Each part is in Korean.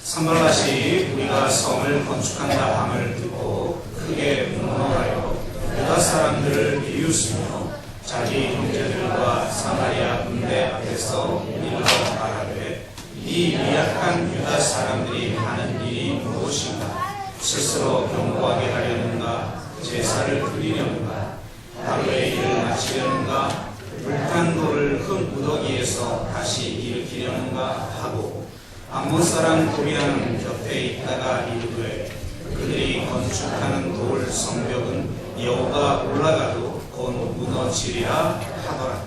산발랏이 우리가 성을 건축한다 함을 듣고 크게 분노하여 유다 사람들을 비웃으며 자기 형제들과 사마리아 군대 앞에서 일러 말하되 이 미약한 유다 사람들이 하는 일이 무엇인가? 스스로 경고하게 하려는가? 제사를 드리려는가? 하루의 일을 마치려는가? 불탄 돌을 흙 무더기에서 다시 일으키려는가 하고 암몬 사람 도비랑 곁에 있다가 이르되 그들이 건축하는 돌 성벽은 여호가 올라가도 곧 무너지리라 하더라.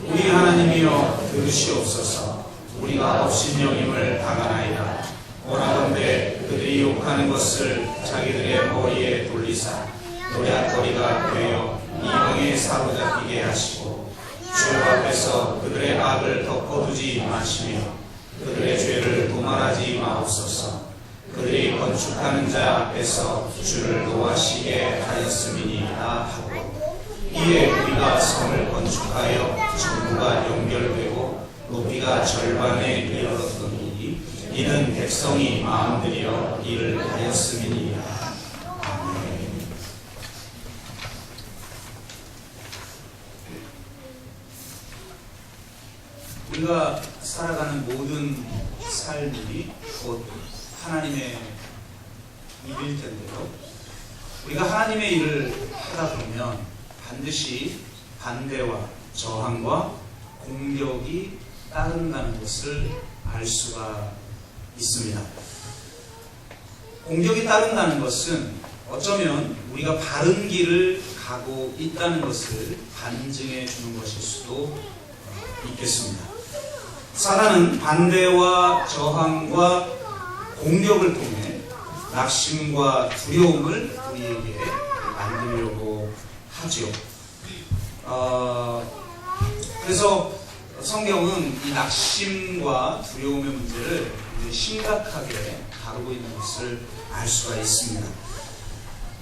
우리 하나님이여 들으시옵소서. 우리가 업신여김을 당하나이다. 원하건대 그들이 욕하는 것을 자기들의 머리에 돌리사 노략거리가 되어 이방에 사로잡히게 하시고 주 앞에서 그들의 악을 덮어두지 마시며 그들의 죄를 도말하지 마옵소서. 그들이 건축하는 자 앞에서 주를 노하시게 하였음이니이다 하고 이에 우리가 성을 건축하여 전부가 연결되고 높이가 절반에 이르렀더니 이는 백성이 마음들여 일을 하였음이니이다. 아멘. 우리가 살아가는 모든 삶이 곧 하나님의 일일 텐데요. 우리가 하나님의 일을 하다 보면 반드시 반대와 저항과 공격이 따른다는 것을 알 수가 있습니다. 공격이 따른다는 것은 어쩌면 우리가 바른 길을 가고 있다는 것을 반증해 주는 것일 수도 있겠습니다. 사단은 반대와 저항과 공격을 통해 낙심과 두려움을 우리에게 만들려고 하죠. 그래서 성경은 이 낙심과 두려움의 문제를 심각하게 다루고 있는 것을 알 수가 있습니다.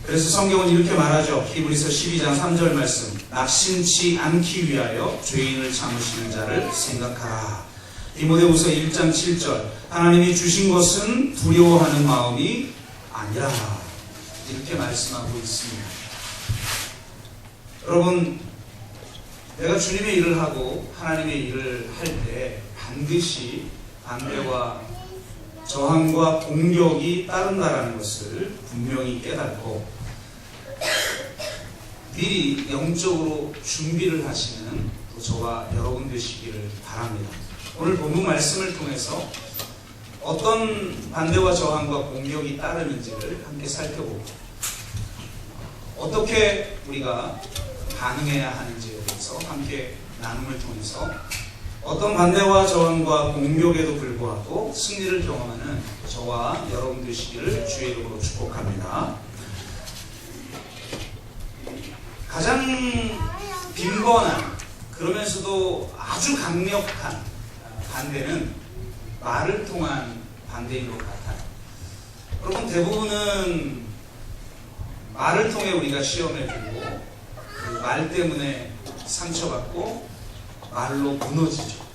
그래서 성경은 이렇게 말하죠. 히브리서 12장 3절 말씀. 낙심치 않기 위하여 죄인을 참으시는 자를 생각하라. 디모데후서 1장 7절. 하나님이 주신 것은 두려워하는 마음이 아니라. 이렇게 말씀하고 있습니다. 여러분, 내가 주님의 일을 하고 하나님의 일을 할 때 반드시 반대와 저항과 공격이 따른다는 것을 분명히 깨닫고 미리 영적으로 준비를 하시는 또 저와 여러분 되시기를 바랍니다. 오늘 본문 말씀을 통해서 어떤 반대와 저항과 공격이 따르는지를 함께 살펴보고 어떻게 우리가 반응해야 하는지에 대해서 함께 나눔을 통해서 어떤 반대와 저항과 공격에도 불구하고 승리를 경험하는 저와 여러분 되시기를 주의 이름으로 축복합니다. 가장 빈번한 그러면서도 아주 강력한 반대는 말을 통한 반대인 것 같아요. 여러분, 대부분은 말을 통해 우리가 시험에 들고 그 말 때문에 상처받고 말로 무너지죠.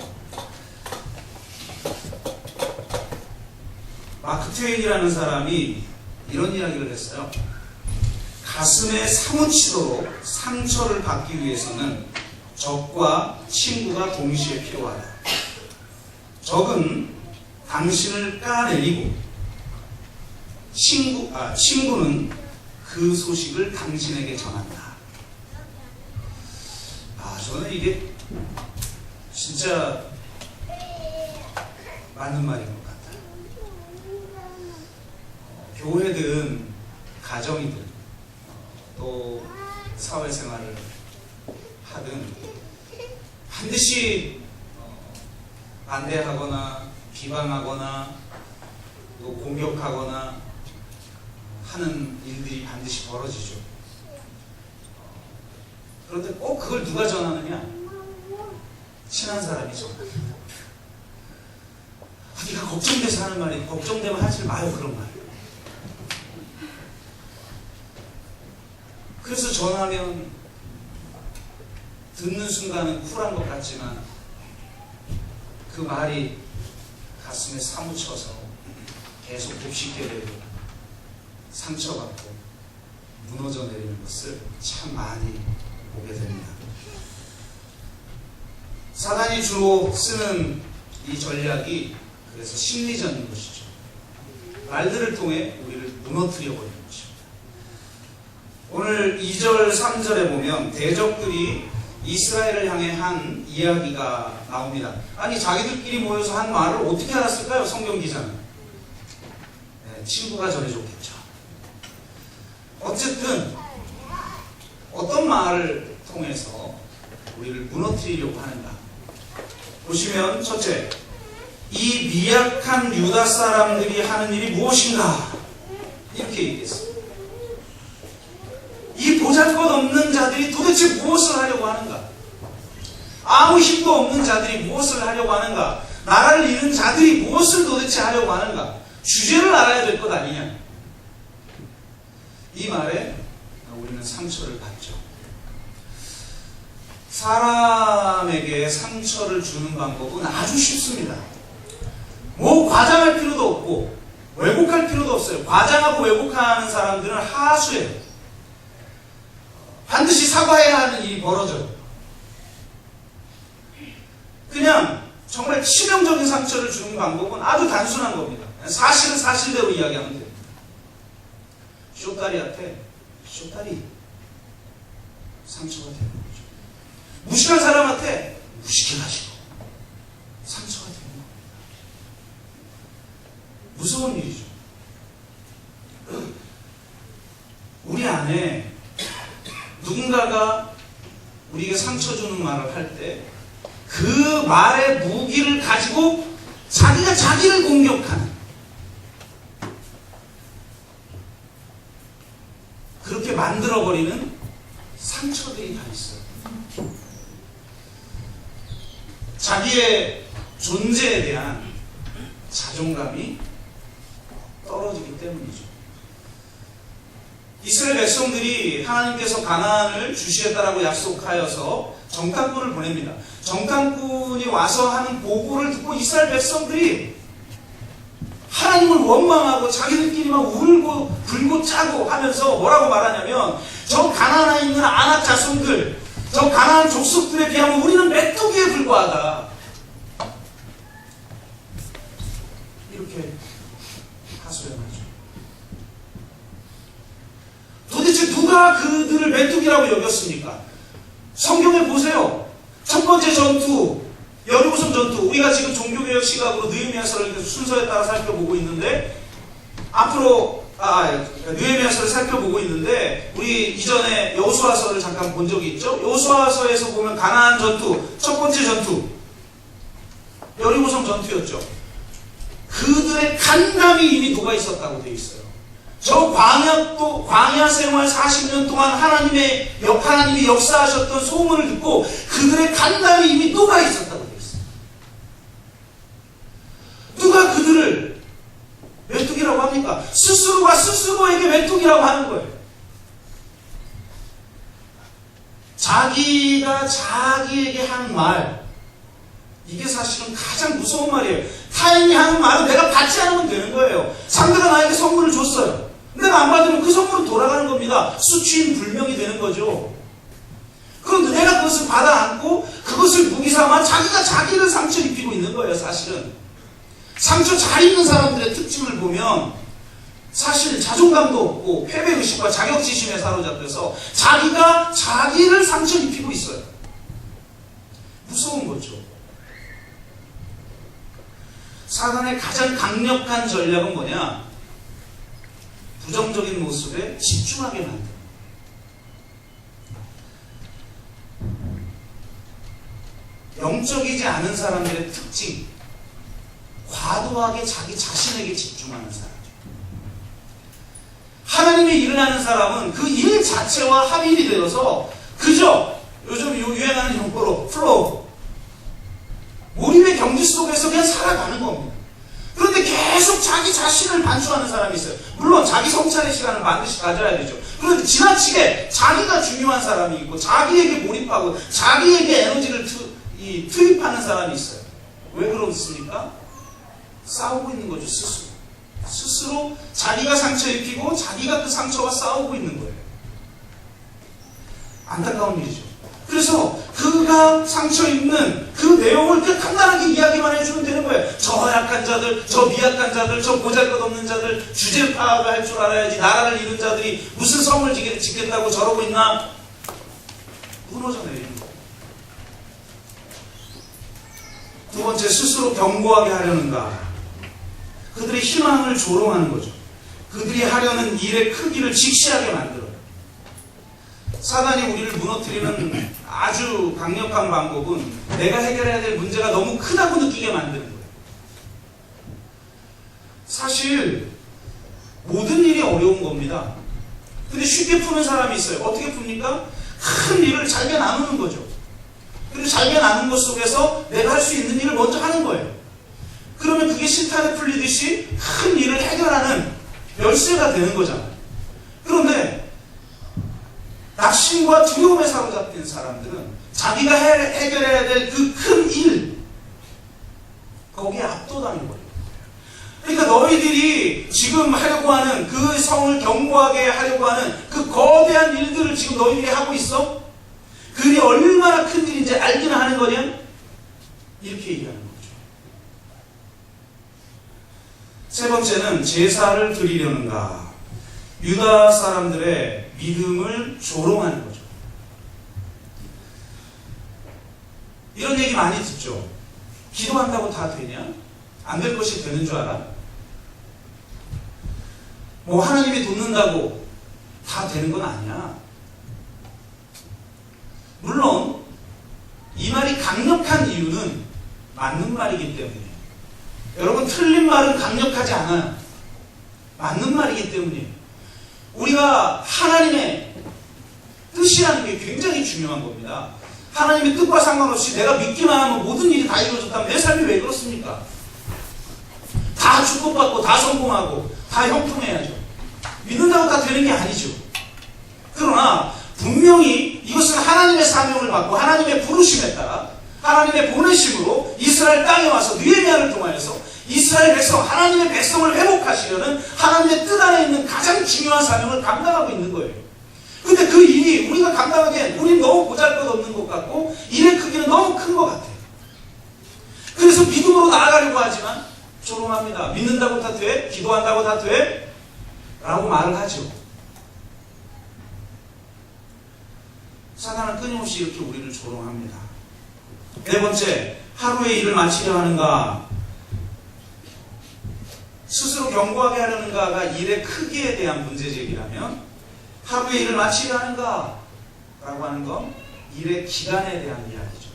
마크 트웨인이라는 사람이 이런 이야기를 했어요. 가슴에 사무치도록 상처를 받기 위해서는 적과 친구가 동시에 필요하다. 적은 당신을 까내리고 친구는 그 소식을 당신에게 전한다. 저는 이게 진짜 맞는 말인 것 같아요. 교회든 가정이든 또 사회생활을 하든 반드시 반대하거나 비방하거나 또 공격하거나 하는 일들이 반드시 벌어지죠. 그런데 꼭 그걸 누가 전하느냐? 친한 사람이 전합니다. 네가 걱정돼서 하는 말이 걱정되면 하지 마요, 그런 말. 그래서 전하면 듣는 순간은 쿨한 것 같지만 그 말이 가슴에 사무쳐서 계속 곱씹게 되고 상처받고 무너져 내리는 것을 참 많이 보게 됩니다. 사단이 주로 쓰는 이 전략이 그래서 심리전인 것이죠. 말들을 통해 우리를 무너뜨려 버리는 것입니다. 오늘 2절, 3절에 보면 대적들이 이스라엘을 향해 한 이야기가 나옵니다. 아니 자기들끼리 모여서 한 말을 어떻게 알았을까요? 성경 기자는. 네, 친구가 전해줬겠죠. 어쨌든 어떤 말을 통해서 우리를 무너뜨리려고 하는가. 보시면 첫째, 이 미약한 유다 사람들이 하는 일이 무엇인가? 이렇게 얘기했습니다. 이 보잘것없는 자들이 도대체 무엇을 하려고 하는가? 아무 힘도 없는 자들이 무엇을 하려고 하는가? 나라를 잃은 자들이 무엇을 도대체 하려고 하는가? 주제를 알아야 될 것 아니냐? 이 말에 우리는 상처를 받죠. 사람에게 상처를 주는 방법은 아주 쉽습니다. 뭐 과장할 필요도 없고 왜곡할 필요도 없어요. 과장하고 왜곡하는 사람들은 하수예요. 반드시 사과해야 하는 일이 벌어져요. 그냥 정말 치명적인 상처를 주는 방법은 아주 단순한 겁니다. 사실은 사실대로 이야기하면 됩니다. 쇼다리한테 쇼다리 상처가 되는 거죠. 무식한 사람한테 무식해가지고 상처가 되는 겁니다. 무서운 일이죠. 우리 안에 누군가가 우리에게 상처 주는 말을 할 때 그 말의 무기를 가지고 자기가 자기를 공격하는 그렇게 만들어버리는 상처들이 다 있어요. 자기의 존재에 대한 자존감이 떨어지기 때문이죠. 이스라엘 백성들이 하나님께서 가나안을 주시겠다라고 약속하여서 정탐꾼을 보냅니다. 정탐꾼이 와서 하는 보고를 듣고 이스라엘 백성들이 하나님을 원망하고 자기들끼리 막 울고 불고 짜고 하면서 뭐라고 말하냐면 저 가나안에 있는 아낙 자손들, 저 가나안 족속들에 비하면 우리는 메뚜기에 불과하다. 이렇게 하소연하죠. 도대체 누가 그들을 메뚜기라고 여겼습니까? 성경에 보세요. 첫 번째 전투, 여리고성 전투. 우리가 지금 종교개혁 시각으로 느헤미야서를 순서에 따라 살펴보고 있는데 앞으로 느헤미야서를 살펴보고 있는데 우리 이전에 여호수아서를 잠깐 본 적이 있죠. 여호수아서에서 보면 가나안 전투, 첫 번째 전투, 여리고성 전투였죠. 그들의 간담이 이미 녹아 있었다고 되어 있어요. 저 광야 생활 40년 동안 하나님이 역사하셨던 소문을 듣고 그들의 간담이 이미 녹아 있었다고 되어 있어요. 누가 그들을 메뚜기라고 합니까? 스스로가 스스로에게 메뚜기라고 하는 거예요. 자기가 자기에게 하는 말, 이게 사실은 가장 무서운 말이에요. 타인이 하는 말은 내가 받지 않으면 되는 거예요. 상대가 나에게 선물을 줬어요. 내가 안 받으면 그 선물은 돌아가는 겁니다. 수취인 불명이 되는 거죠. 그런데 내가 그것을 받아 안고 그것을 무기 삼아 자기가 자기를 상처 입히고 있는 거예요. 사실은 상처 잘 입는 사람들의 특징을 보면 사실 자존감도 없고 패배의식과 자격지심에 사로잡혀서 자기가 자기를 상처 입히고 있어요. 무서운 거죠. 사단의 가장 강력한 전략은 뭐냐? 부정적인 모습에 집중하게 만듭니다. 영적이지 않은 사람들의 특징, 과도하게 자기 자신에게 집중하는 사람. 하나님의 일을 하는 사람은 그 일 자체와 합일이 되어서 그저 요즘 유행하는 용어로 플로우, 몰입의 경지 속에서 그냥 살아가는 겁니다. 그런데 계속 자기 자신을 반수하는 사람이 있어요. 물론 자기 성찰의 시간을 반드시 가져야 되죠. 그런데 지나치게 자기가 중요한 사람이 있고 자기에게 몰입하고 자기에게 에너지를 투입하는 사람이 있어요. 왜 그렇습니까? 싸우고 있는 거죠. 스스로 자기가 상처 입히고 자기가 그 상처와 싸우고 있는 거예요. 안타까운 일이죠. 그래서 그가 상처 입는 그 내용을 그냥 간단하게 이야기만 해주면 되는 거예요. 저 약한 자들, 저 미약한 자들, 저 보잘것없는 자들, 주제 파악을 할 줄 알아야지. 나라를 이룬 자들이 무슨 성을 짓겠다고 저러고 있나? 무너져 내리는 거예요. 두 번째, 스스로 견고하게 하려는가? 그들의 희망을 조롱하는 거죠. 그들이 하려는 일의 크기를 직시하게 만들어요. 사단이 우리를 무너뜨리는 아주 강력한 방법은 내가 해결해야 될 문제가 너무 크다고 느끼게 만드는 거예요. 사실 모든 일이 어려운 겁니다. 근데 쉽게 푸는 사람이 있어요. 어떻게 풉니까? 큰 일을 잘게 나누는 거죠. 그리고 잘게 나눈 것 속에서 내가 할 수 있는 일을 먼저 하는 거예요. 그러면 그게 실탄에 풀리듯이 큰 일을 해결하는 열쇠가 되는 거잖아요. 그런데 낙심과 두려움에 사로잡힌 사람들은 자기가 해결해야 될 그 큰 일, 거기에 압도당해 버려요. 그러니까 너희들이 지금 하려고 하는 그 성을 견고하게 하려고 하는 그 거대한 일들을 지금 너희들이 하고 있어? 그게 얼마나 큰 일인지 알기는 하는 거냐? 이렇게 얘기하는 거죠. 세 번째는 제사를 드리려는가? 유다 사람들의 믿음을 조롱하는 거죠. 이런 얘기 많이 듣죠. 기도한다고 다 되냐? 안 될 것이 되는 줄 알아? 뭐 하나님이 돕는다고 다 되는 건 아니야. 물론 이 말이 강력한 이유는 맞는 말이기 때문이에요. 여러분, 틀린 말은 강력하지 않아요. 맞는 말이기 때문이에요. 우리가 하나님의 뜻이라는 게 굉장히 중요한 겁니다. 하나님의 뜻과 상관없이 내가 믿기만 하면 모든 일이 다 이루어졌다면 내 삶이 왜 그렇습니까? 다 축복받고 다 성공하고 다 형통해야죠. 믿는다고 다 되는 게 아니죠. 그러나 분명히 이것은 하나님의 사명을 받고 하나님의 부르심에 따라 하나님의 보내심으로 이스라엘 땅에 와서 느헤미야를 통하여서 이스라엘 백성, 하나님의 백성을 회복하시려는 하나님의 뜻 안에 있는 가장 중요한 사명을 감당하고 있는 거예요. 근데 그 일이 우리가 감당하기엔 우린 너무 보잘것없는 것 같고 일의 크기는 너무 큰 것 같아요. 그래서 믿음으로 나아가려고 하지만 조롱합니다. 믿는다고 다 돼? 기도한다고 다 돼? 라고 말을 하죠. 사단은 끊임없이 이렇게 우리를 조롱합니다. 네 번째, 하루의 일을 마치려 하는가? 스스로 견고하게 하려는가가 일의 크기에 대한 문제제기라면 하루의 일을 마치려 하는가? 라고 하는 건 일의 기간에 대한 이야기죠.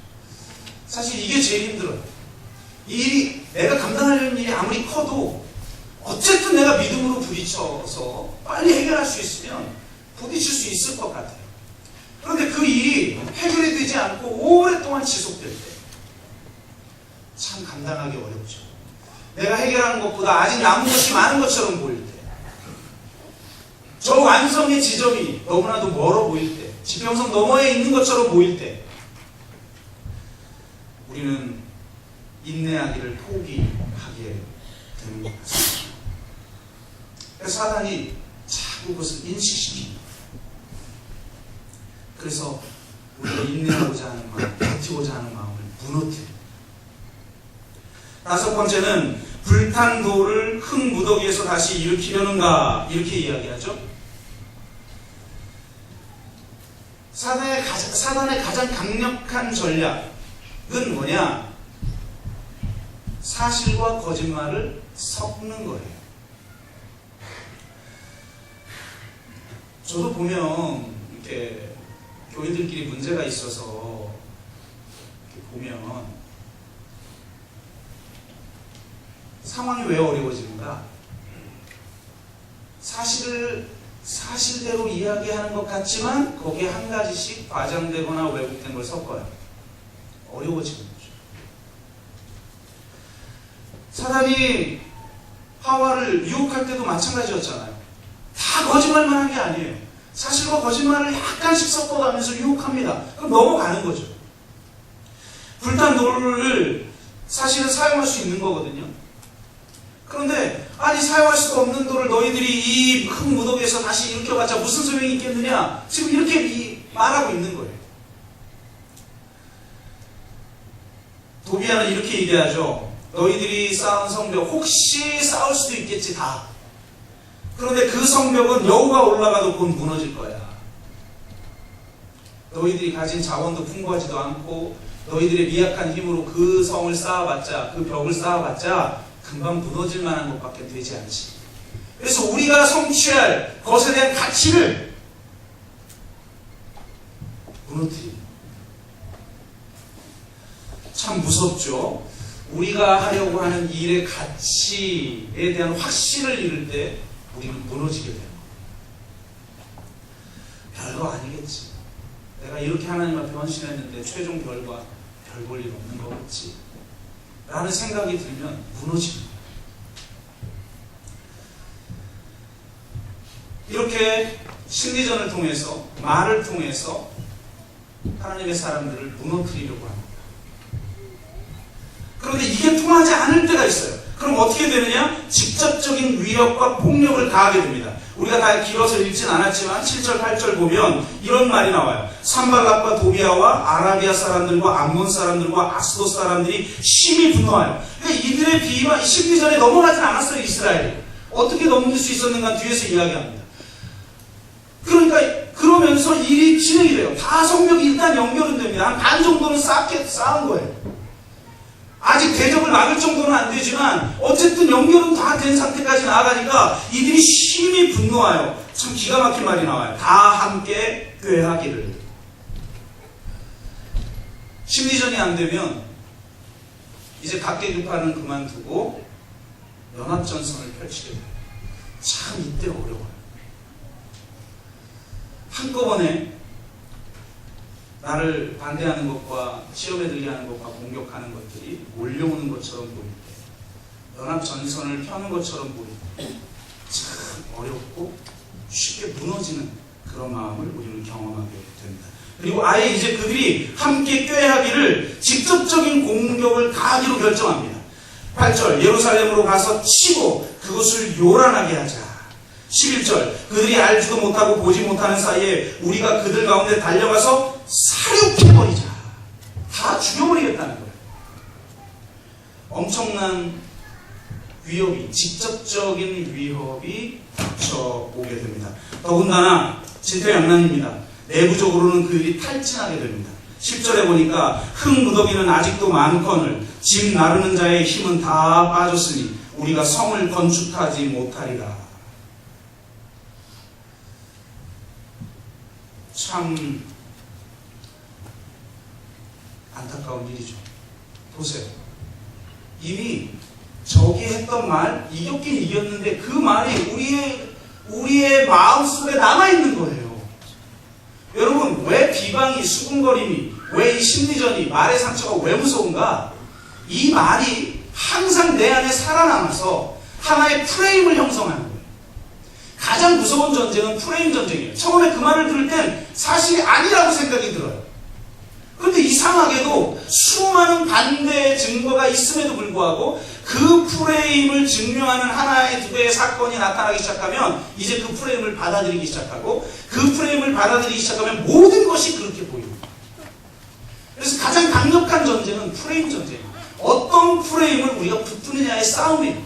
사실 이게 제일 힘들어요. 이 일이 내가 감당하려는 일이 아무리 커도 어쨌든 내가 믿음으로 부딪혀서 빨리 해결할 수 있으면 부딪힐 수 있을 것 같아요. 그런데 그 일이 해결이 되지 않고 오랫동안 지속될 때 참 감당하기 어렵죠. 내가 해결하는 것보다 아직 남은 것이 많은 것처럼 보일 때, 저 완성의 지점이 너무나도 멀어 보일 때, 지평선 너머에 있는 것처럼 보일 때 우리는 인내하기를 포기하게 되는 것 같습니다. 그래서 사단이 자꾸 그것을 인식시킵니다. 그래서 우리가 인내하고자 하는 마음, 버티고자 하는 마음을 무너뜨려요. 다섯 번째는 불탄 돌을 흙 무더기에서 다시 일으키려는가, 이렇게 이야기하죠. 사단의 가장 강력한 전략은 뭐냐? 사실과 거짓말을 섞는 거예요. 저도 보면 이렇게 교인들끼리 문제가 있어서 이렇게 보면 상황이 왜 어려워지는가? 사실을 사실대로 이야기하는 것 같지만 거기에 한 가지씩 과장되거나 왜곡된 걸 섞어요. 어려워지는 거죠. 사단이 하와를 유혹할 때도 마찬가지였잖아요. 다 거짓말만 한 게 아니에요. 사실과 거짓말을 약간씩 섞어가면서 유혹합니다. 그럼 넘어가는 거죠. 불탄 돌을 사실은 사용할 수 있는 거거든요. 그런데 아니 사용할 수가 없는 돌을 너희들이 이 큰 무더기에서 다시 일으켜봤자 무슨 소용이 있겠느냐? 지금 이렇게 말하고 있는 거예요. 도비아는 이렇게 얘기하죠. 너희들이 쌓은 성벽 혹시 쌓을 수도 있겠지 다. 그런데 그 성벽은 여우가 올라가도 곧 무너질 거야. 너희들이 가진 자원도 풍부하지도 않고 너희들의 미약한 힘으로 그 성을 쌓아봤자 그 벽을 쌓아봤자 금방 무너질 만한 것밖에 되지 않지. 그래서 우리가 성취할 것에 대한 가치를 무너뜨리는 참 무섭죠. 우리가 하려고 하는 일의 가치에 대한 확신을 잃을 때 우리는 무너지게 되는 거예요. 별거 아니겠지. 내가 이렇게 하나님 앞에 헌신했는데 최종 별과 별 볼 일 없는 거겠지 라는 생각이 들면 무너지는 거예요. 이렇게 심리전을 통해서 말을 통해서 하나님의 사람들을 무너뜨리려고 합니다. 그런데 이게 통하지 않을 때가 있어요. 그럼 어떻게 되느냐? 직접적인 위협과 폭력을 가하게 됩니다. 우리가 다 길어서 읽진 않았지만 7절, 8절 보면 이런 말이 나와요. 산발락과 도비아와 아라비아 사람들과 암몬 사람들과 아스돗 사람들이 심히 분노하여. 그러니까 이들의 비위와 심리전에 넘어가진 않았어요. 이스라엘이. 어떻게 넘길 수 있었는가 뒤에서 이야기합니다. 그러니까 그러면서 일이 진행이 돼요. 다 성벽이 일단 연결은 됩니다. 한 반 정도는 쌓은 거예요. 아직 대적을 막을 정도는 안 되지만 어쨌든 연결은 다 된 상태까지 나아가니까 이들이 심히 분노하여. 참 기가 막힌 말이 나와요. 다 함께 꾀하기를. 심리전이 안 되면 이제 각계급파는 그만두고 연합전선을 펼치게 돼요. 참 이때 어려워요. 한꺼번에 나를 반대하는 것과 시험에 들게 하는 것과 공격하는 것들이 몰려오는 것처럼 보일 때, 연합전선을 펴는 것처럼 보일 때 참 어렵고 쉽게 무너지는 그런 마음을 우리는 경험하게 됩니다. 그리고 아예 이제 그들이 함께 꾀하기를 직접적인 공격을 가하기로 결정합니다. 8절 예루살렘으로 가서 치고 그것을 요란하게 하자. 11절 그들이 알지도 못하고 보지 못하는 사이에 우리가 그들 가운데 달려가서 사륙해버리자. 다 죽여버리겠다는 거예요. 엄청난 위협이, 직접적인 위협이 닥쳐오게 됩니다. 더군다나 진퇴양난입니다. 내부적으로는 그들이 탈진하게 됩니다. 10절에 보니까 흙 무더기는 아직도 많거늘 짐 나르는 자의 힘은 다 빠졌으니 우리가 성을 건축하지 못하리라. 참 안타까운 일이죠. 보세요. 이미 적이 했던 말, 이겼긴 이겼는데 그 말이 우리의 마음속에 남아있는 거예요. 여러분, 왜 비방이, 수군거림이, 왜 이 심리전이, 말의 상처가 왜 무서운가? 이 말이 항상 내 안에 살아남아서 하나의 프레임을 형성하는 거예요. 가장 무서운 전쟁은 프레임 전쟁이에요. 처음에 그 말을 들을 땐 사실이 아니라고 생각이 들어요. 그런데 이상하게도 수많은 반대의 증거가 있음에도 불구하고 그 프레임을 증명하는 하나의 두 개의 사건이 나타나기 시작하면 이제 그 프레임을 받아들이기 시작하고 그 프레임을 받아들이기 시작하면 모든 것이 그렇게 보입니다. 그래서 가장 강력한 전쟁은 프레임 전쟁이에요. 어떤 프레임을 우리가 붙드느냐의 싸움이에요.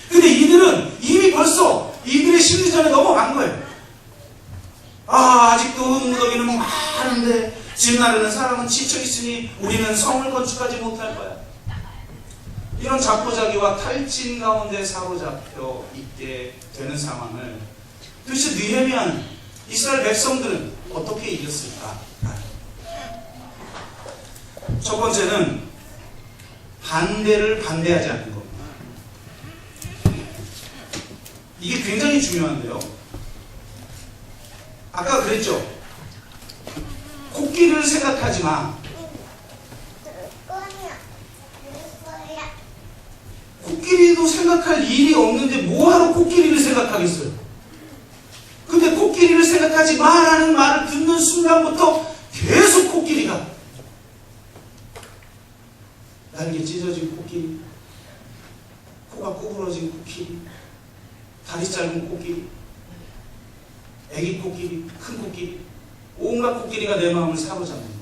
근데 이들은 이미 벌써 이들의 심리전에 넘어간 거예요. 아직도 흙무더기는 많은데 집 나르는 사람은 지쳐있으니 우리는 성을 건축하지 못할 거야. 이런 자포자기와 탈진 가운데 사로잡혀 있게 되는 상황을 도대체 느헤미야는, 이스라엘 백성들은 어떻게 이겼을까? 첫 번째는 반대를 반대하지 않는 겁니다. 이게 굉장히 중요한데요. 아까 그랬죠. 코끼리를 생각하지 마. 코끼리도 생각할 일이 없는데 뭐하러 코끼리를 생각하겠어요? 근데 코끼리를 생각하지 마라는 말을 듣는 순간부터 계속 코끼리가, 날개 찢어진 코가 구부러진 코끼리, 다리 짧은 코끼리, 애기 코끼리, 큰 코끼리, 온갖 코끼리가 내 마음을 사로잡는 거죠.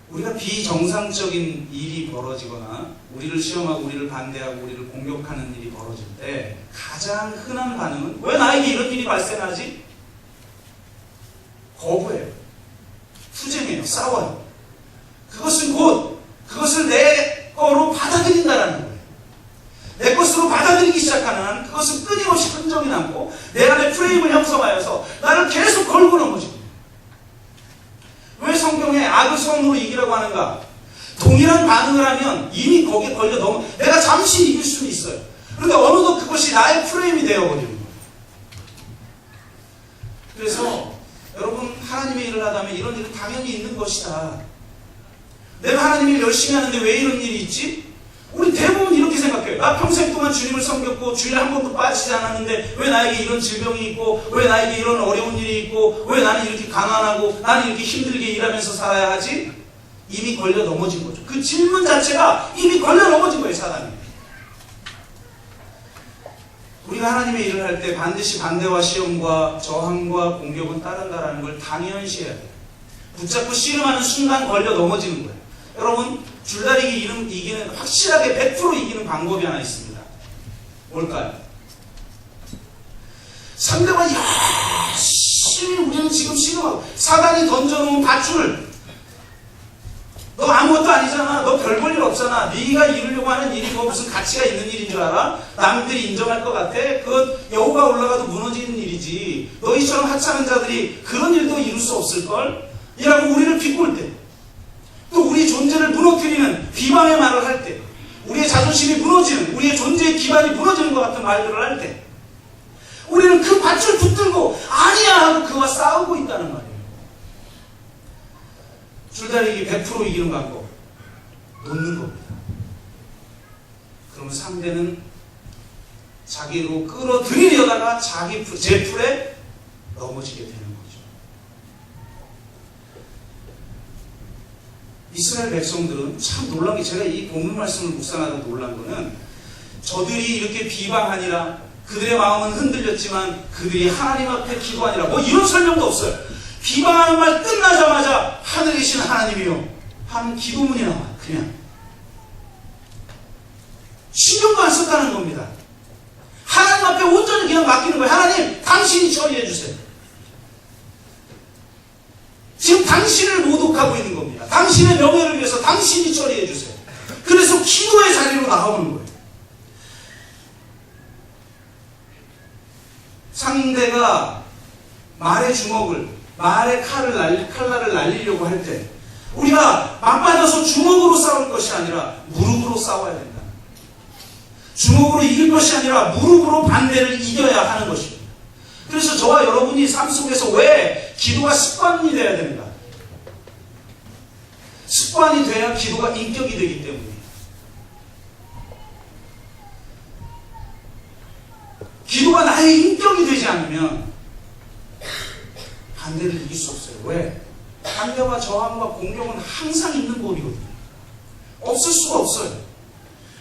우리가 비정상적인 일이 벌어지거나 우리를 시험하고 우리를 반대하고 우리를 공격하는 일이 벌어질 때 가장 흔한 반응은 왜 나에게 이런 일이 발생하지? 거부해요. 투쟁해요. 싸워요. 그것은 곧 그것을 내 거로 받아들인다라는 거예요. 내 것으로 받아들이기 시작하는 한 그것은 끊임없이 흔적이 남고 내 안에 프레임을 형성하여서 나를 계속 걸고 넘어집니다. 왜 성경에 악을 선으로 이기라고 하는가? 동일한 반응을 하면 이미 거기에 걸려 넘어 내가 잠시 이길 수는 있어요. 그런데 어느덧 그것이 나의 프레임이 되어버리는 거예요. 그래서 여러분 하나님의 일을 하다면 이런 일은 당연히 있는 것이다. 내가 하나님의 일 열심히 하는데 왜 이런 일이 있지? 우리 대부분 이렇게 생각해요. 나 평생 동안 주님을 섬겼고 주일 한 번도 빠지지 않았는데 왜 나에게 이런 질병이 있고 왜 나에게 이런 어려운 일이 있고 왜 나는 이렇게 가난하고 나는 이렇게 힘들게 일하면서 살아야 하지? 이미 걸려 넘어진 거죠. 그 질문 자체가 이미 걸려 넘어진 거예요. 사람이. 우리가 하나님의 일을 할 때 반드시 반대와 시험과 저항과 공격은 따른다라는 걸 당연시해야 돼요. 붙잡고 씨름하는 순간 걸려 넘어지는 거예요. 여러분 줄다리기 이기는 확실하게 100% 이기는 방법이 하나 있습니다. 뭘까요? 상대방이 열심히 우리는 지금 씨름하고 사단이 던져놓은 밧줄 너 아무것도 아니잖아. 너 별 볼 일 없잖아. 네가 이루려고 하는 일이 뭐 무슨 가치가 있는 일인 줄 알아? 남들이 인정할 것 같아? 그건 여우가 올라가도 무너지는 일이지. 너희처럼 하찮은 자들이 그런 일도 이룰 수 없을걸? 이라고 우리를 비꼬을 때 또 우리 존재를 무너뜨리는 비방의 말을 할 때 우리의 자존심이 무너지는 우리의 존재의 기반이 무너지는 것 같은 말들을 할 때 우리는 그 밧줄 붙들고 아니야 하고 그와 싸우고 있다는 말이에요. 줄다리기 100% 이기는 방법 놓는 겁니다. 그러면 상대는 자기로 끌어들이려다가 자기 제 풀에 넘어지게 되는 거죠. 이스라엘 백성들은 참 놀란 게 제가 이 본문 말씀을 묵상하다 놀란 거는 저들이 이렇게 비방하니라 그들의 마음은 흔들렸지만 그들이 하나님 앞에 기도하니라 뭐 이런 설명도 없어요. 비방하는 말 끝나자마자 하늘에 계신 하나님이요 하는 기도문이 나와. 그냥 신경도 안 썼다는 겁니다. 하나님 앞에 온전히 그냥 맡기는 거예요. 하나님 당신이 처리해 주세요. 지금 당신을 모독하고 있는 겁니다. 당신의 명예를 위해서 당신이 처리해 주세요. 그래서 기도의 자리로 나오는 거예요. 상대가 말의 주먹을 말의 칼날을 날리려고 할 때 우리가 맞받아서 주먹으로 싸울 것이 아니라 무릎으로 싸워야 된다. 주먹으로 이길 것이 아니라 무릎으로 반대를 이겨야 하는 것입니다. 그래서 저와 여러분이 삶 속에서 왜 기도가 습관이 되어야 된다. 습관이 돼야 기도가 인격이 되기 때문에 기도가 나의 인격이 되지 않으면 반대를 이길 수 없어요. 왜? 반대와 저항과 공격은 항상 있는 법이거든요. 없을 수가 없어요.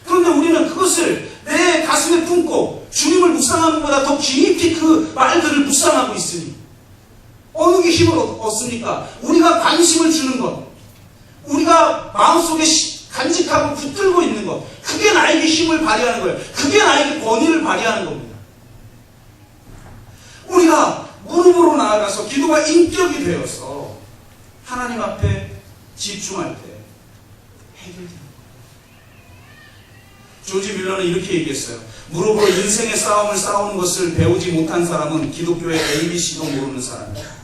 그런데 우리는 그것을 내 가슴에 품고 주님을 묵상하는 것보다 더 깊이 그 말들을 묵상하고 있으니 어느 게 힘을 얻습니까? 우리가 관심을 주는 것, 우리가 마음속에 간직하고 붙들고 있는 것, 그게 나에게 힘을 발휘하는 거예요. 그게 나에게 권위를 발휘하는 겁니다. 우리가 무릎으로 나아가서 기도가 인격이 되어서 하나님 앞에 집중할 때 해결되는 거예요. 조지 밀러는 이렇게 얘기했어요. 무릎으로 인생의 싸움을 싸우는 것을 배우지 못한 사람은 기독교의 ABC도 모르는 사람이다.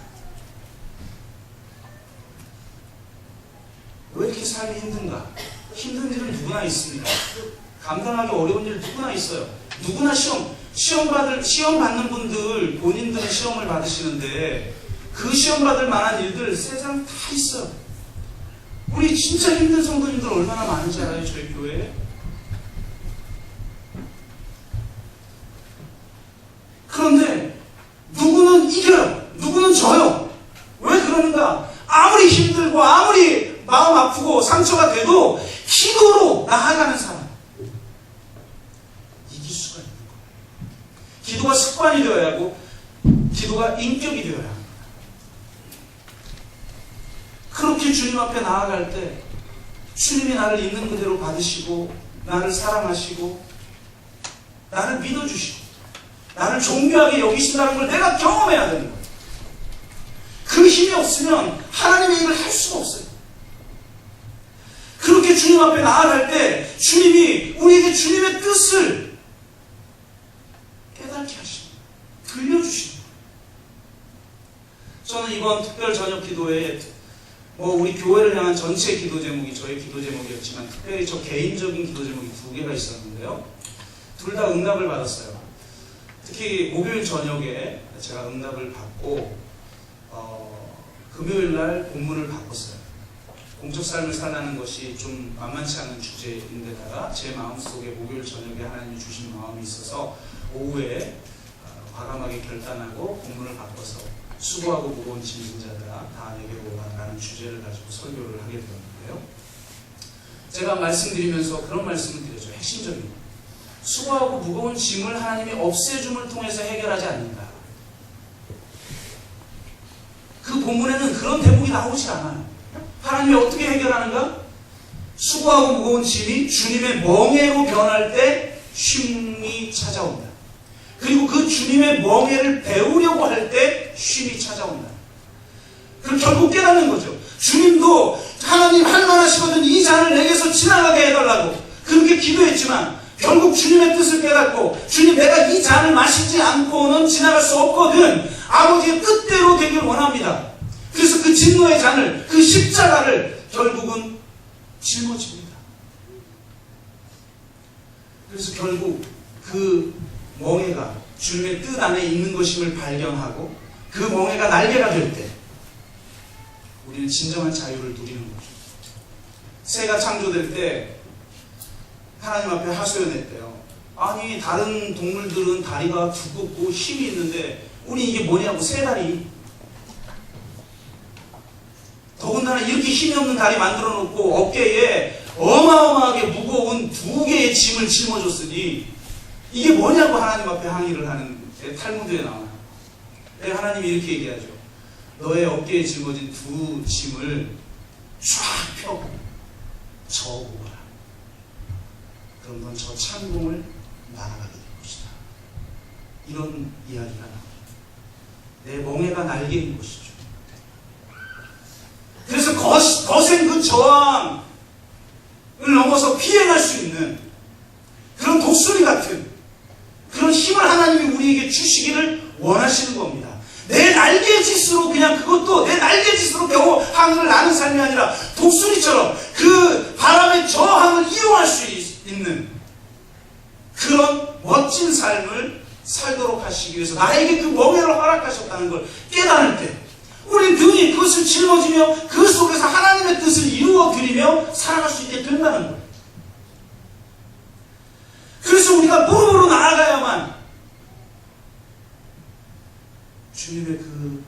왜 이렇게 삶이 힘든가? 힘든 일은 누구나 있습니다. 감당하기 어려운 일 누구나 있어요. 누구나 시험 받는 분들 본인들은 시험을 받으시는데 그 시험 받을 만한 일들 세상 다 있어요. 우리 진짜 힘든 성도님들 얼마나 많은지 알아요? 저희 교회에. 그런데 누구는 이겨요. 누구는 져요. 왜 그러는가? 아무리 힘들고 아무리 마음 아프고 상처가 돼도 습관이 되어야 하고 기도가 인격이 되어야 합니다. 그렇게 주님 앞에 나아갈 때 주님이 나를 있는 그대로 받으시고 나를 사랑하시고 나를 믿어주시고 나를 존귀하게 여기신다는 걸 내가 경험해야 되는 거예요. 그 힘이 없으면 하나님의 일을 할 수가 없어요. 그렇게 주님 앞에 나아갈 때 주님이 우리에게 주님의 뜻을 깨닫게 하십니다. 들려주십니다. 저는 이번 특별 저녁 기도에 우리 교회를 향한 전체 기도 제목이 저의 기도 제목이었지만 특별히 저 개인적인 기도 제목이 2개가 있었는데요. 둘 다 응답을 받았어요. 특히 목요일 저녁에 제가 응답을 받고 금요일 날 본문을 바꿨어요. 공적 삶을 살라는 것이 좀 만만치 않은 주제인데다가 제 마음속에 목요일 저녁에 하나님이 주신 마음이 있어서 오후에 과감하게 결단하고 본문을 바꿔서 수고하고 무거운 짐진 자들아 다 내게로 오라라는 주제를 가지고 설교를 하게 되었는데요. 제가 말씀드리면서 그런 말씀을 드렸죠. 핵심적인 수고하고 무거운 짐을 하나님이 없애줌을 통해서 해결하지 않는다. 그 본문에는 그런 대목이 나오지 않아요. 하나님이 어떻게 해결하는가? 수고하고 무거운 짐이 주님의 멍에로 변할 때 쉼이 찾아온다. 그리고 그 주님의 멍에를 배우려고 할 때 쉼이 찾아온다. 그럼 결국 깨닫는 거죠. 주님도 하나님 할 만하시거든 이 잔을 내게서 지나가게 해달라고 그렇게 기도했지만 결국 주님의 뜻을 깨닫고 주님 내가 이 잔을 마시지 않고는 지나갈 수 없거든 아버지의 뜻대로 되길 원합니다. 그래서 그 진노의 잔을 그 십자가를 결국은 짊어집니다. 그래서 결국 그 멍에가 주님의 뜻 안에 있는 것임을 발견하고 그 멍에가 날개가 될 때 우리는 진정한 자유를 누리는 거죠. 새가 창조될 때 하나님 앞에 하소연했대요. 아니 다른 동물들은 다리가 두껍고 힘이 있는데 우리 이게 뭐냐고 새 다리. 더군다나 이렇게 힘이 없는 다리 만들어 놓고 어깨에 어마어마하게 무거운 2개의 짐을 짊어줬으니 이게 뭐냐고 하나님 앞에 항의를 하는 탈무드에 나와요. 하나님이 이렇게 얘기하죠. 너의 어깨에 짊어진 2 짐을 쫙 펴고 저어고 가라. 그럼 넌 저 창공을 날아가게 될 것이다. 이런 이야기가 나옵니다. 내 멍에가 날개인 것이죠. 그래서 거센 그 저항을 넘어서 피해갈 수 있는 그런 독수리 같은 그런 힘을 하나님이 우리에게 주시기를 원하시는 겁니다. 내 날개짓으로 그냥 그것도 내 날개짓으로 겨우 항을 나는 삶이 아니라 독수리처럼 그 바람의 저항을 이용할 수 있는 그런 멋진 삶을 살도록 하시기 위해서 나에게 그 멍에를 허락하셨다는 걸 깨달을 때 우리는 능히 그것을 짊어지며 그 속에서 하나님의 뜻을 이루어드리며 살아갈 수 있게 된다는 거예요. 그래서 우리가 무릎으로 나아가야만 주님의 그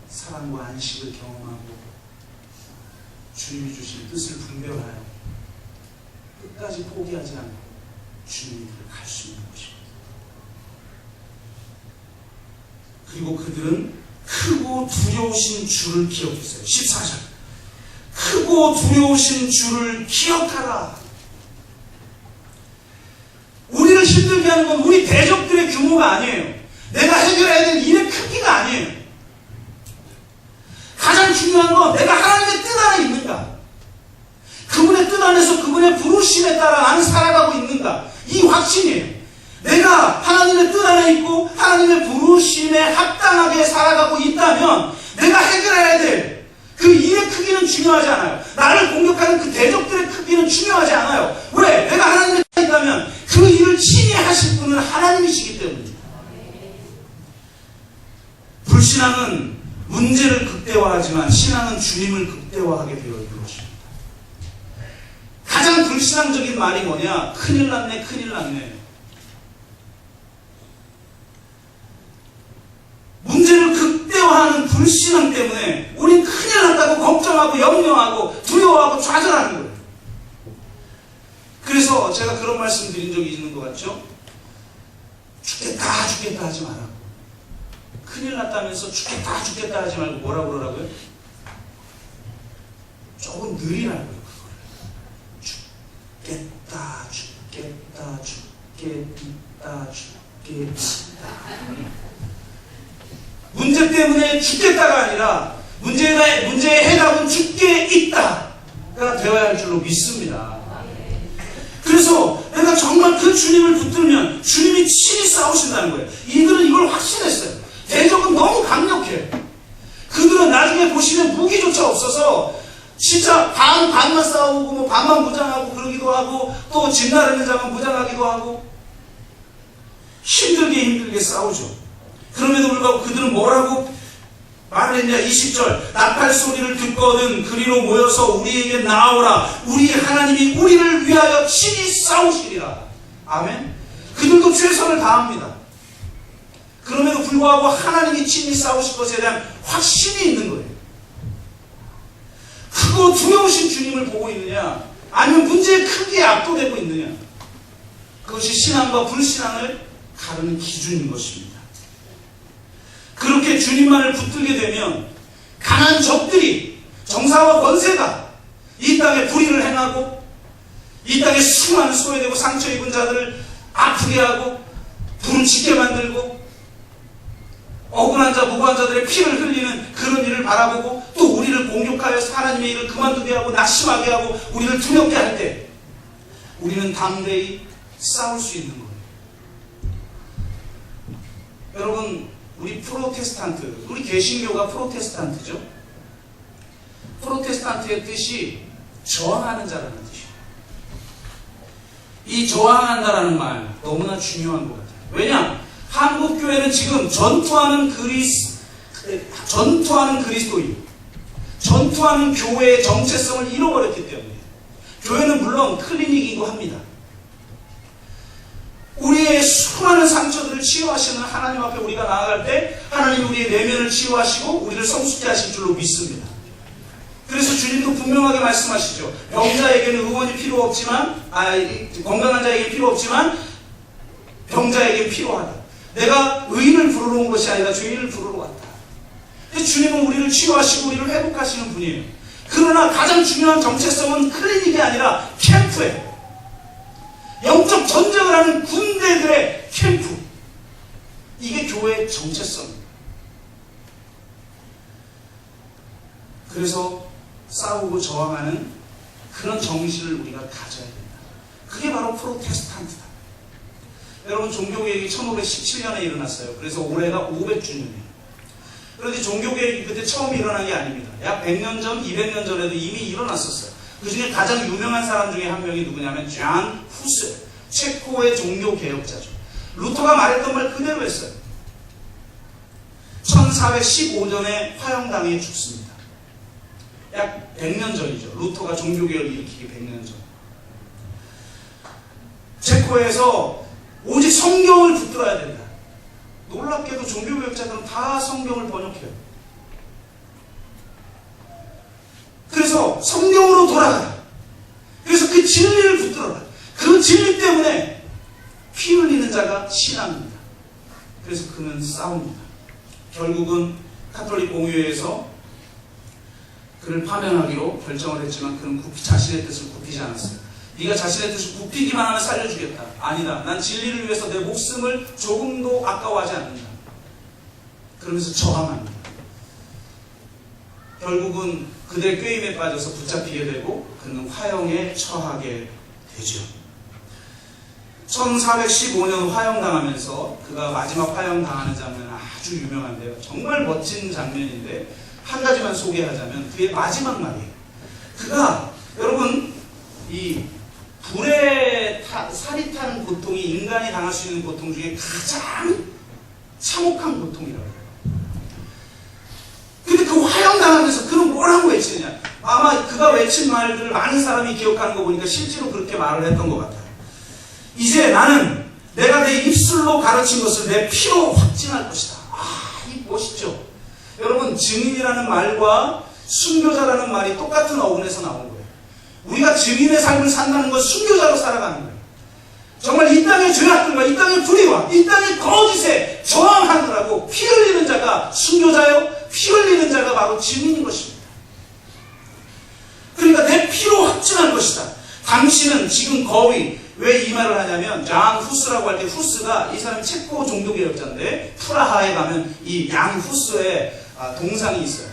사랑과 안식을 경험하고 주님이 주신 뜻을 분별하여 끝까지 포기하지 않고 주님의 길을 갈 수 있는 것입니다. 그리고 그들은 크고 두려우신 주를 기억했어요. 14절 크고 두려우신 주를 기억하라. 우리를 힘들게 하는 건 우리 대적들의 규모가 아니에요. 내가 해결해야 될 일의 크기가 아니에요. 가장 중요한 건 내가 하나님의 뜻 안에 있는가, 그분의 뜻 안에서 그분의 부르심에 따라 나는 살아가고 있는가, 이 확신이에요. 내가 하나님의 뜻 안에 있고 하나님의 부르심에 합당하게 살아가고 있다면 내가 해결해야 될 그 일의 크기는 중요하지 않아요. 나를 공격하는 그 대적들의 크기는 중요하지 않아요. 왜? 내가 하나님의 뜻에 있다면 그 일을 친히 하실 분은 하나님이시기 때문입니다. 불신앙은 문제를 극대화하지만 신앙은 주님을 극대화하게 되어 있는 것입니다. 가장 불신앙적인 말이 뭐냐? 큰일 났네, 큰일 났네. 문제를 극대화하는 불신앙 때문에 우린 큰일 났다고 걱정하고 염려하고 두려워하고 좌절하는 거예요. 그래서 제가 그런 말씀 드린 적이 있는 것 같죠? 죽겠다 하지 마라. 큰일 났다면서 죽겠다 죽겠다 하지 말고 뭐라고 그러라고요? 조금 느리라고요. 죽겠다 죽겠다 죽겠다 죽겠다. 문제 때문에 죽겠다가 아니라 문제의 해답은 죽게 있다가 되어야 할 줄로 믿습니다. 그래서 내가 정말 그 주님을 붙들면 주님이 친히 싸우신다는 거예요. 이들은 이걸 확신했어요. 대적은 너무 강력해. 그들은 나중에 보시면 무기조차 없어서 진짜 반만 싸우고 뭐 반만 무장하고 그러기도 하고 또 집 나르는 자만 무장하기도 하고 힘들게 싸우죠. 그럼에도 불구하고 그들은 뭐라고 말을 했냐? 20절 나팔 소리를 듣거든 그리로 모여서 우리에게 나오라. 우리 하나님이 우리를 위하여 친히 싸우시리라. 아멘. 그들도 최선을 다합니다. 그럼에도 불구하고 하나님이 친히 싸우실 것에 대한 확신이 있는 거예요. 크고 두려우신 주님을 보고 있느냐 아니면 문제의 크기에 압도되고 있느냐, 그것이 신앙과 불신앙을 가르는 기준인 것입니다. 그렇게 주님만을 붙들게 되면 강한 적들이, 정사와 권세가 이 땅에 불의를 행하고 이 땅에 수많은 소외되고 상처 입은 자들을 아프게 하고 부르짖게 만들고 억울한 자, 무고한 자들의 피를 흘리는 그런 일을 바라보고 또 우리를 공격하여서 하나님의 일을 그만두게 하고 낙심하게 하고 우리를 두렵게 할 때 우리는 담대히 싸울 수 있는 거예요. 여러분, 우리 프로테스탄트, 우리 개신교가 프로테스탄트죠. 프로테스탄트의 뜻이 저항하는 자라는 뜻이에요. 이 저항한다라는 말 너무나 중요한 것 같아요. 왜냐? 한국 교회는 지금 전투하는 그리스도인, 전투하는 교회의 정체성을 잃어버렸기 때문에 교회는 물론 클리닉이고 합니다. 우리의 수많은 상처들을 치유하시는 하나님 앞에 우리가 나아갈 때 하나님 우리의 내면을 치유하시고 우리를 성숙케 하실 줄로 믿습니다. 그래서 주님도 분명하게 말씀하시죠. 병자에게는 의원이 필요 없지만, 건강한 자에게는 필요 없지만 병자에게는 필요하다. 내가 의인을 부르러 온 것이 아니라 죄인을 부르러 왔다. 주님은 우리를 치유하시고 우리를 회복하시는 분이에요. 그러나 가장 중요한 정체성은 클리닉이 아니라 캠프예요. 영적 전쟁을 하는 군대들의 캠프. 이게 교회의 정체성입니다. 그래서 싸우고 저항하는 그런 정신을 우리가 가져야 된다. 그게 바로 프로테스탄트다. 여러분, 종교개혁이 1517년에 일어났어요. 그래서 올해가 500주년이에요. 그런데 종교개혁이 그때 처음 일어난 게 아닙니다. 약 100년 전, 200년 전에도 이미 일어났었어요. 그 중에 가장 유명한 사람 중에 한 명이 누구냐면 잔 후스, 체코의 종교개혁자죠. 루터가 말했던 말 그대로 했어요. 1415년에 화형당해 죽습니다. 약 100년 전이죠. 루터가 종교개혁을 일으키기 100년 전. 체코에서 오직 성경을 붙들어야 된다. 놀랍게도 종교개혁자들은 다 성경을 번역해요. 그래서 성경으로 돌아가라. 그래서 그 진리를 붙들어라. 그 진리 때문에 피 흘리는 자가 신앙입니다. 그래서 그는 싸웁니다. 결국은 카톨릭 공의회에서 그를 파면하기로 결정을 했지만 그는 자신의 뜻을 굽히지 않았어요. 네가 자신의 뜻을 굽히기만 하면 살려주겠다. 아니다. 난 진리를 위해서 내 목숨을 조금도 아까워하지 않는다. 그러면서 저항합니다. 결국은 그들의 꾀임에 빠져서 붙잡히게 되고 그는 화형에 처하게 되죠. 1415년 화형당하면서 그가 마지막 화형당하는 장면은 아주 유명한데요. 정말 멋진 장면인데 한 가지만 소개하자면 그의 마지막 말이에요. 그가, 여러분, 이 불에 살이 타는 고통이 인간이 당할 수 있는 고통 중에 가장 참혹한 고통이라고 해요. 근데 그 화형당하면서 그는 뭐라고 외치느냐? 아마 그가 외친 말들을 많은 사람이 기억하는 거 보니까 실제로 그렇게 말을 했던 것 같아요. 이제 나는 내가 내 입술로 가르친 것을 내 피로 확증할 것이다. 이 멋있죠? 여러분, 증인이라는 말과 순교자라는 말이 똑같은 어근에서 나온 거예요. 우리가 증인의 삶을 산다는 건 순교자로 살아가는 거예요. 정말 이 땅의 죄악들과 이 땅의 불의와 이 땅의 거짓에 저항하느라고 피 흘리는 자가 순교자요, 피 흘리는 자가 바로 증인인 것입니다. 그러니까 내 피로 확증한 것이다. 당신은 지금 거의, 왜 이 말을 하냐면, 양 후스라고 할 때, 후스가 이 사람이 체코 종교개혁자인데, 프라하에 가면 이 양 후스의 동상이 있어요.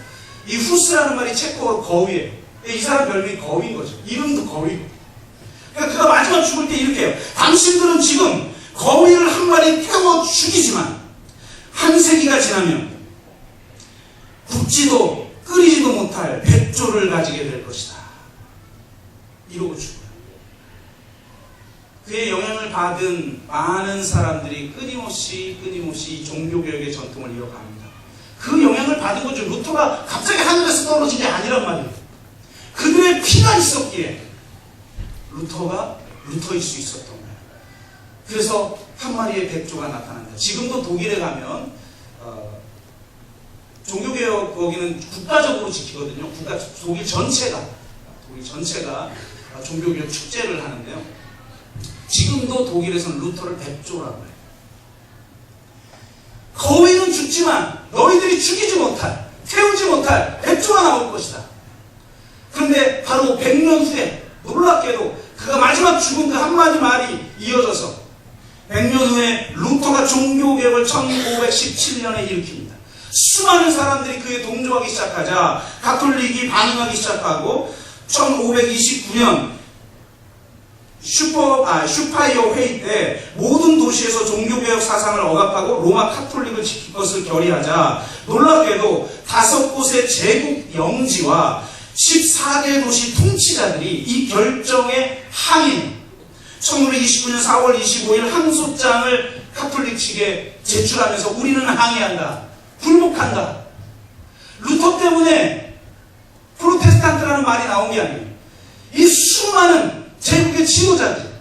이 후스라는 말이 체코어로 거위예요. 이 사람 별명이 거위인 거죠. 이름도 거위고. 그러니까 그가 마지막 죽을 때 이렇게 해요. 당신들은 지금 거위를 한 마리 태워 죽이지만 한 세기가 지나면 굽지도 끓이지도 못할 백조를 가지게 될 것이다. 이러고 죽어요. 그의 영향을 받은 많은 사람들이 끊임없이 이 종교개혁의 전통을 이어갑니다. 그 영향을 받은 거죠. 루터가 갑자기 하늘에서 떨어진 게 아니란 말이에요. 그들의 피가 있었기에 루터일 수 있었던 거예요. 그래서 한 마리의 백조가 나타난다. 지금도 독일에 가면 종교개혁 거기는 국가적으로 지키거든요. 독일 전체가 종교개혁 축제를 하는데요. 지금도 독일에서는 루터를 백조라고 해요. 거위는 죽지만 너희들이 죽이지 못할, 태우지 못할 백조가 나올 것이다. 그런데 바로 100년 후에 놀랍게도 그가 마지막 죽은 그 한마디 말이 이어져서 100년 후에 루터가 종교개혁을 1517년에 일으킵니다. 수많은 사람들이 그에 동조하기 시작하자 가톨릭이 반응하기 시작하고 1529년 슈파이어 회의 때 모든 도시에서 종교개혁 사상을 억압하고 로마 카톨릭을 지킬 것을 결의하자 놀랍게도 5곳의 제국 영지와 14개 도시 통치자들이 이 결정에 항의, 1929년 4월 25일 항소장을 카톨릭 측에 제출하면서 우리는 항의한다, 불복한다. 루터 때문에 프로테스탄트라는 말이 나온 게 아니에요. 이 수많은 제국의 지도자들,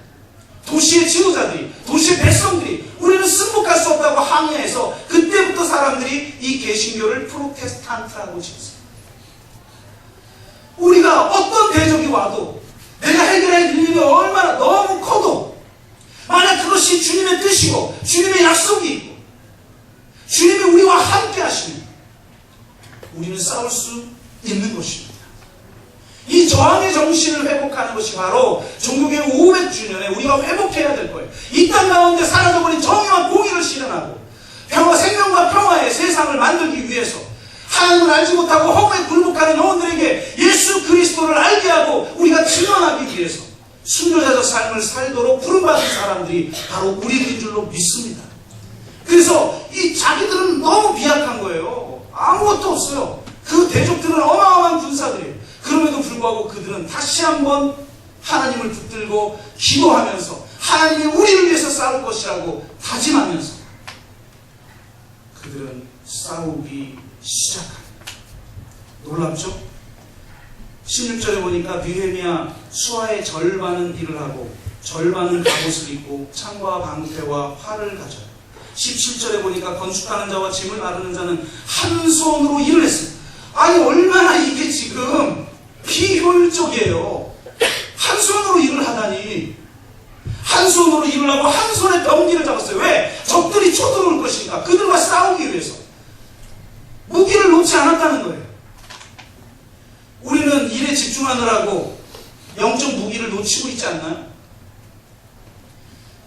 도시의 지도자들이, 도시의 백성들이 우리는 승복할 수 없다고 항의해서 그때부터 사람들이 이 개신교를 프로테스탄트라고 지었어요. 우리가 어떤 대적이 와도 내가 해결할 일이 얼마나 너무 커도 만약 그것이 주님의 뜻이고 주님의 약속이 있고 주님이 우리와 함께 하시면 우리는 싸울 수 있는 것입니다. 이 저항의 정신을 회복하는 것이 바로 종교개혁 500주년에 우리가 회복해야 될 거예요. 이 땅 가운데 사라져버린 정의와 공의를 실현하고 생명과 평화의 세상을 만들기 위해서 하나님을 알지 못하고 허무에 굴복하는 영혼들에게 예수 그리스도를 알게 하고 우리가 증언하기 위해서 순교자적 삶을 살도록 부름받은 사람들이 바로 우리들인 줄로 믿습니다. 그래서 이 자기들은 너무 비약한 거예요. 아무것도 없어요. 그 대적들은 어마어마한 군사들이에요. 그럼에도 불구하고 그들은 다시 한번 하나님을 붙들고 기도하면서 하나님이 우리를 위해서 싸울 것이라고 다짐하면서 그들은 싸우기 시작합니다. 놀랍죠? 16절에 보니까 느헤미야 수하의 절반은 일을 하고 절반은 갑옷을 입고 창과 방패와 활을 가져요. 17절에 보니까 건축하는 자와 짐을 나르는 자는 한 손으로 일을 했어요. 아니 얼마나 이게 지금 비효율적이에요. 한 손으로 일을 하다니. 한 손으로 일을 하고 한 손에 병기를 잡았어요. 왜? 적들이 쳐들어올 것이니까. 그들과 싸우기 위해서. 무기를 놓지 않았다는 거예요. 우리는 일에 집중하느라고 영적 무기를 놓치고 있지 않나요?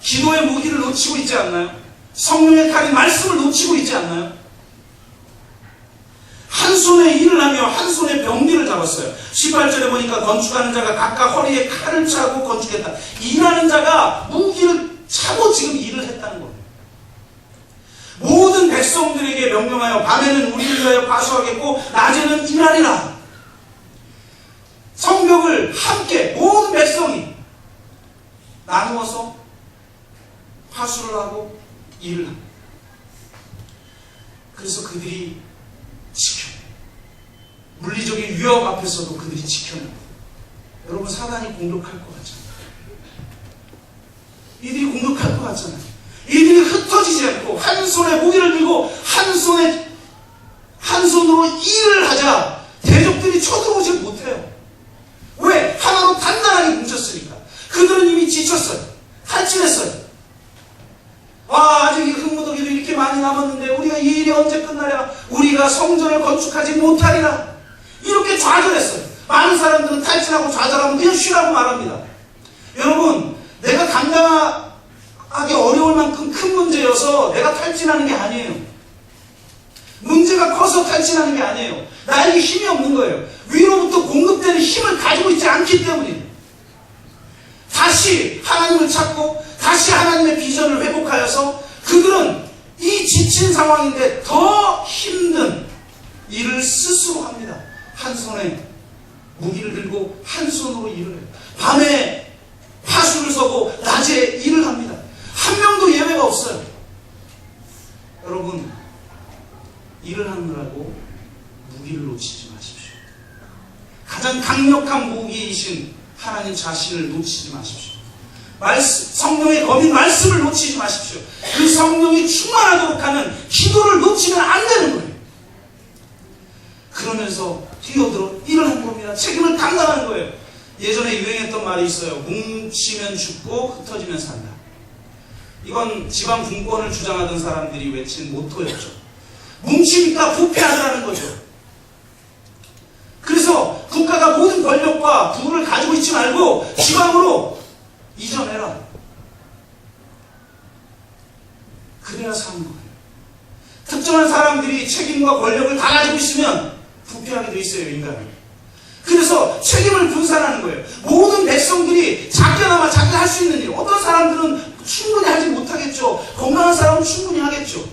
기도의 무기를 놓치고 있지 않나요? 성령의 칼인 말씀을 놓치고 있지 않나요? 한 손에 일을 하며 한 손에 병기를 잡았어요. 18절에 보니까 건축하는 자가 각각 허리에 칼을 차고 건축했다. 일하는 자가 무기를 차고 지금 일을 했다는 거예요. 모든 백성들에게 명령하여 밤에는 우리를 위하여 파수하겠고 낮에는 일하리라. 성벽을 함께 모든 백성이 나누어서 파수를 하고 일을 합니다. 그래서 그들이 지켜요. 물리적인 위협 앞에서도 그들이 지켜냅니다. 여러분 사단이 공격할 것 같잖아요. 이들이 공격할 것 같잖아요. 이들이 흩어지지 않고 한 손에 무기를 들고 한 손으로 일을 하자 대적들이 쳐들어오지 못해요. 왜? 하나로 단단하게 뭉쳤으니까. 그들은 이미 지쳤어요. 탈진했어요. 남았는데 우리가 이 일이 언제 끝나랴? 우리가 성전을 건축하지 못하리라. 이렇게 좌절했어요. 많은 사람들은 탈진하고 좌절하면 그냥 쉬라고 말합니다. 여러분, 내가 감당하기 어려울 만큼 큰 문제여서 내가 탈진하는 게 아니에요. 문제가 커서 탈진하는 게 아니에요. 나에게 힘이 없는 거예요. 위로부터 공급되는 힘을 가지고 있지 않기 때문이에요. 다시 하나님을 찾고 다시 하나님의 비전을 회복하여서 그들은 이 지친 상황인데 더 힘든 일을 스스로 합니다. 한 손에 무기를 들고 한 손으로 일을 해요. 밤에 파수를 서고 낮에 일을 합니다. 한 명도 예외가 없어요. 여러분, 일을 하느라고 무기를 놓치지 마십시오. 가장 강력한 무기이신 하나님 자신을 놓치지 마십시오. 성령의 검인 말씀을 놓치지 마십시오. 그 성령이 충만하도록 하는 기도를 놓치면 안 되는 거예요. 그러면서 뛰어들어 일을 하는 겁니다. 책임을 감당하는 거예요. 예전에 유행했던 말이 있어요. 뭉치면 죽고 흩어지면 산다. 이건 지방 분권을 주장하던 사람들이 외친 모토였죠. 뭉치니까 부패하라는 거죠. 그래서 국가가 모든 권력과 부를 가지고 있지 말고 지방으로 이전해라. 그래야 사는 거예요. 특정한 사람들이 책임과 권력을 다 가지고 있으면 부패하게 돼 있어요, 인간은. 그래서 책임을 분산하는 거예요. 모든 백성들이 작게나마 자기가 할 수 있는 일, 어떤 사람들은 충분히 하지 못하겠죠. 건강한 사람은 충분히 하겠죠.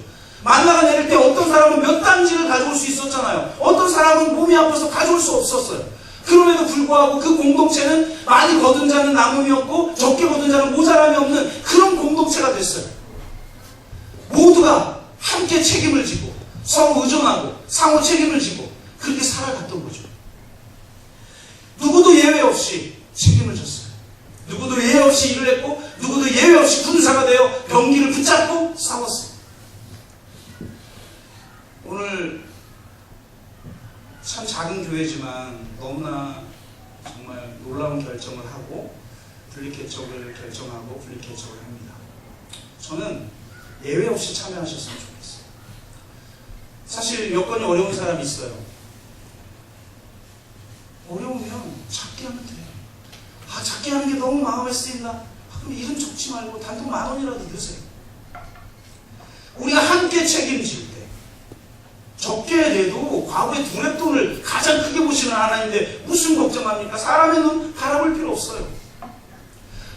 만나가 내릴 때 어떤 사람은 몇 단지를 가져올 수 있었잖아요. 어떤 사람은 몸이 아파서 가져올 수 없었어요. 그럼에도 불구하고 그 공동체는 많이 거둔 자는 남음이 없고 적게 거둔 자는 모자람이 없는 그런 공동체가 됐어요. 모두가 함께 책임을 지고 서로 의존하고 상호 책임을 지고 그렇게 살아갔던 거죠. 누구도 예외 없이 책임을 졌어요. 누구도 예외 없이 일을 했고 누구도 예외 없이 군사가 되어 병기를 붙잡고 싸웠어요. 오늘 참 작은 교회지만 너무나 정말 놀라운 결정을 하고 분리개척을 결정하고 분리개척을 합니다. 저는 예외 없이 참여하셨으면 좋겠어요. 사실 여건이 어려운 사람이 있어요. 어려우면 작게 하면 돼요. 작게 하는 게 너무 마음에 쓰인다. 그럼 이름 적지 말고 단돈 10,000원이라도 넣으세요. 우리가 함께 책임질 때 적게 돼도 과거의 두랩돈을 가장 크게 보시는 하나님인데 무슨 걱정합니까? 사람의 눈 바라볼 필요 없어요.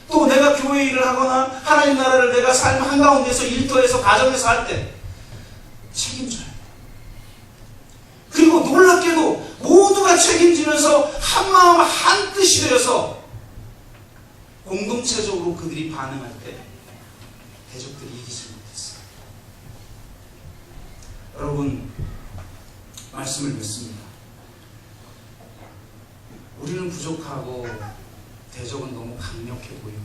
또 내가 교회 일을 하거나 하나님 나라를 내가 삶 한가운데서 일터에서 가정에서 할 때 책임져요. 그리고 놀랍게도 모두가 책임지면서 한마음 한뜻이 되어서 공동체적으로 그들이 반응할 때 대적들이 이기지 못했어요. 여러분, 말씀을 맺습니다. 우리는 부족하고 대적은 너무 강력해 보이고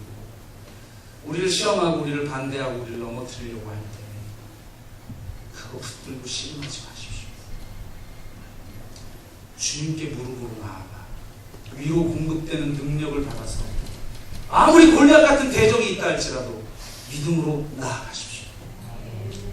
우리를 시험하고 우리를 반대하고 우리를 넘어뜨리려고 할 때 그거 붙들고 씨름하지 마십시오. 주님께 무릎으로 나아가 위로 공급되는 능력을 받아서 아무리 골리앗 같은 대적이 있다 할지라도 믿음으로 나아가십시오.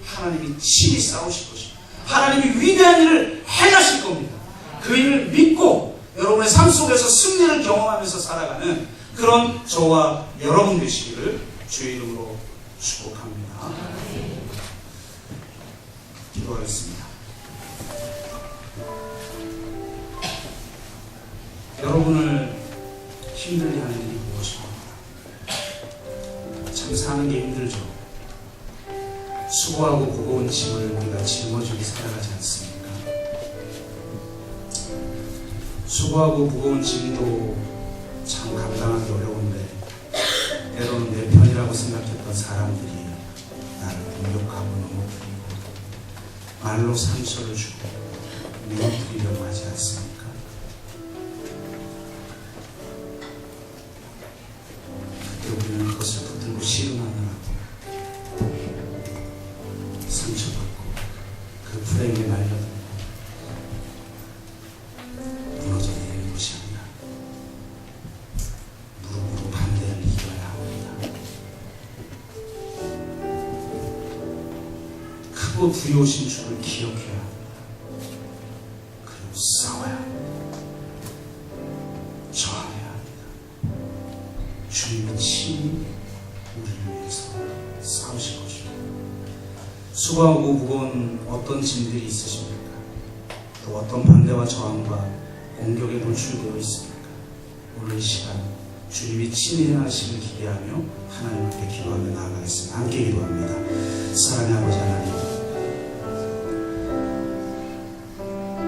하나님이 친히 싸우실 것입니다. 하나님이 위대한 일을 행하실 겁니다. 그 일을 믿고 여러분의 삶 속에서 승리를 경험하면서 살아가는 그런 저와 여러분 되시기를 주의 이름으로 축복합니다. 기도하겠습니다. 여러분을 힘들게 하는 일이 무엇입니까? 참 사는 게 힘들죠. 수고하고 무거운 짐을 우리가 짊어지고 살아가지 않습니까? 수고하고 무거운 짐도 참 감당하기 어려운데 때로는 내 편이라고 생각했던 사람들이 나를 공격하고 넘어뜨리고 말로 상처를 주고 무너뜨리려고 하지 않습니까? 그때 우리는 그것을 붙들고 씨름하느라고 상처받고 그 불행에 말려들고 무너져 내리는 것이 아니라 무릎으로 반대를 이겨야 합니다. 큰 크고 두려우신 주를 기억해야 합니다. 그리고 싸워야 합니다. 저항해야 합니다. 주님은 친히 우리를 위해서 싸우실 것입니다. 수고하고 무거운 어떤 짐들이 있으십니까? 또 어떤 반대와 저항과 공격에 노출되어 있습니까? 오늘 이 시간 주님이 친히 행하시길 기대하며 하나님 앞에 기도하며 나아가겠습니다. 함께 기도합니다. 사랑의 아버지 하나님,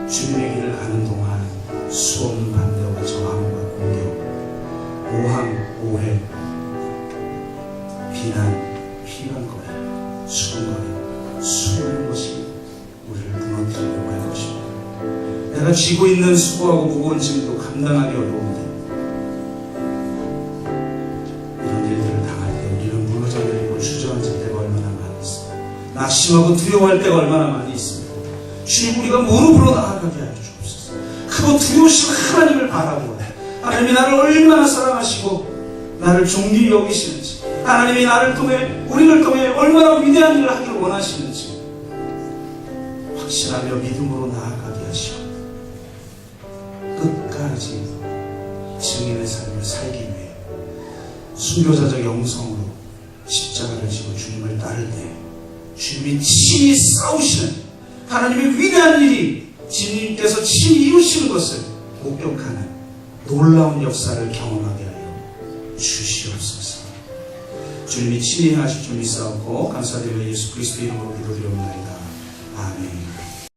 주님의 길을 가는 동안 수없는 반대와 저항과 공격, 오함, 오해, 비난, 피방거리, 수군거리, 수많은 것이 우리를 무너뜨리려고 할 것입니다. 내가 지고 있는 수고하고 무거운 짐도 감당하기 어려운데 이런 일들을 당할 때 우리는 무너져 내리고 주저앉을 때가 얼마나 많이 있습니다. 낙심하고 두려워할 때가 얼마나 많이 있습니다. 주님, 우리가 무릎으로 나아가게 하여 주옵소서. 크고 두려우신 하나님을 바라보아 하나님이 나를 얼마나 사랑하시고 나를 존귀히 여기시는지, 하나님이 나를 통해 우리를 통해 얼마나 위대한 일을 하기를 원하시는지 확신하며 믿음으로 나아가게 하시고 끝까지 증인의 삶을 살기 위해 순교자적 영성으로 십자가를 지고 주님을 따를 때 주님이 친히 싸우시는 하나님의 위대한 일이 주님께서 친히 이루시는 것을 목격하는 놀라운 역사를 경험하게 하여 주시옵소서. 주님이 친히 하실 줄 믿사옵고 감사드리며 예수 그리스도의 이름으로 기도드리옵나이다. 아멘.